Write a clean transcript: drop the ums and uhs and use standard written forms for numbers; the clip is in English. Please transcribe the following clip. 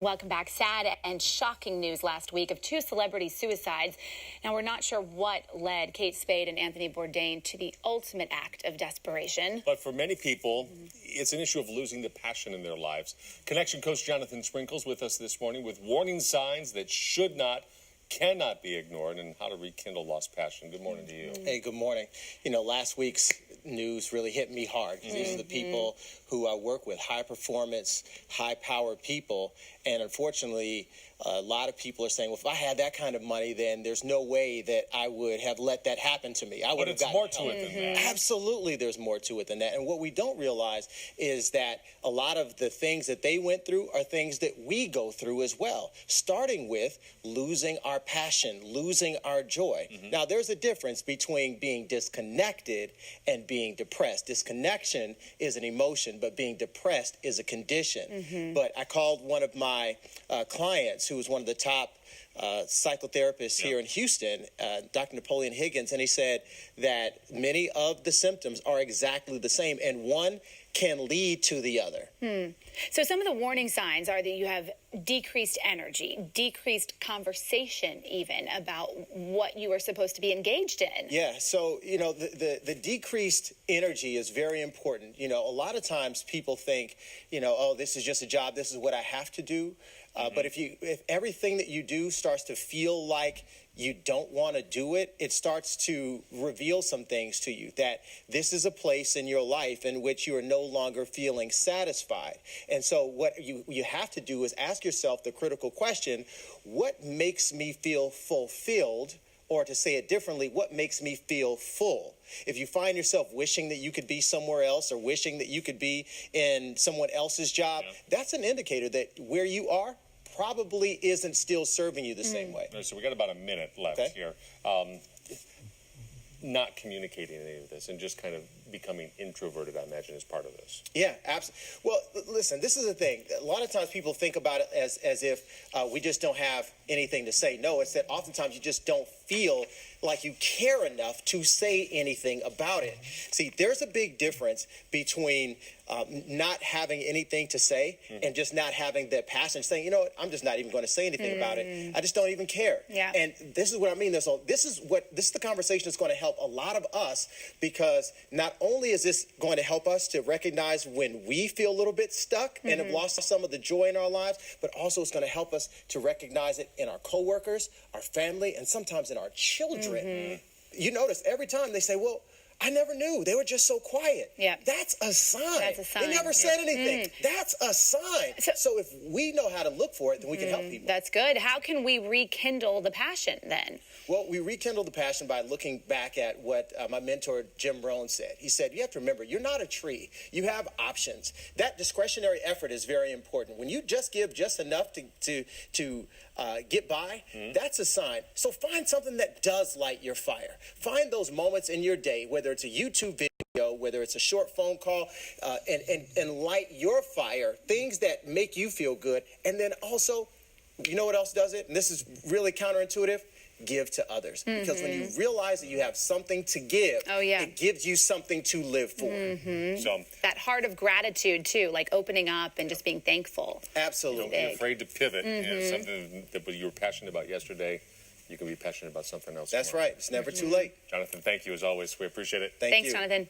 Welcome back. Sad and shocking news last week of two celebrity suicides. Now, we're not sure what led Kate Spade and Anthony Bourdain to the ultimate act of desperation. But for many people, it's an issue of losing the passion in their lives. Connection coach Jonathan Sprinkles with us this morning with warning signs that cannot be ignored, and how to rekindle lost passion. Good morning to you. Hey, good morning. You know, last week's news really hit me hard. These are the people who I work with, high performance, high power people. And unfortunately, a lot of people are saying, well, if I had that kind of money, then there's no way that I would have let that happen to me. But it's more to it than that. Absolutely, there's more to it than that. And what we don't realize is that a lot of the things that they went through are things that we go through as well, starting with losing our passion, losing our joy. Now, there's a difference between being disconnected and being depressed. Disconnection is an emotion, but being depressed is a condition. But I called one of my clients, who was one of the top psychotherapists here in Houston, Dr. Napoleon Higgins, and he said that many of the symptoms are exactly the same, and one can lead to the other. So some of the warning signs are that you have decreased energy, decreased conversation even about what you are supposed to be engaged in. Yeah, so, you know, the decreased energy is very important. You know, a lot of times people think, you know, oh, this is just a job, this is what I have to do. But if everything that you do starts to feel like you don't want to do it, it starts to reveal some things to you, that this is a place in your life in which you are no longer feeling satisfied. And so what you have to do is ask yourself the critical question, what makes me feel fulfilled? Or to say it differently, what makes me feel full? If you find yourself wishing that you could be somewhere else or wishing that you could be in someone else's job, that's an indicator that where you are probably isn't still serving you the same way. So we got about a minute left here. Not communicating any of this and just kind of becoming introverted, I imagine, is part of this. Yeah, absolutely. Well, listen, this is the thing. A lot of times people think about it as if we just don't have anything to say. No, it's that oftentimes you just don't feel like you care enough to say anything about it. See, there's a big difference between not having anything to say and just not having that passion, saying, you know what, I'm just not even going to say anything about it. I just don't even care. And this is what I mean. This is the conversation that's going to help a lot of us, because not only is this going to help us to recognize when we feel a little bit stuck and have lost some of the joy in our lives, but also it's going to help us to recognize it in our coworkers, our family, and sometimes in our children. You notice every time they say, well, I never knew. They were just so quiet. That's a sign. That's a sign. They never said anything. That's a sign. So if we know how to look for it, then we can help people. That's good. How can we rekindle the passion then? Well, we rekindle the passion by looking back at what my mentor, Jim Rohn, said. He said, you have to remember, you're not a tree. You have options. That discretionary effort is very important. When you just give just enough to get by, that's a sign. So find something that does light your fire. Find those moments in your day, whether it's a YouTube video, whether it's a short phone call, and light your fire, things that make you feel good. And then also, you know what else does it? And this is really counterintuitive. Give to others. Because when you realize that you have something to give, it gives you something to live for. So that heart of gratitude too, like opening up and just being thankful. Absolutely. Don't be afraid to pivot. Something that you were passionate about yesterday, you can be passionate about something else. That's right. It's never too late. Jonathan, thank you as always. We appreciate it. Thanks, Jonathan.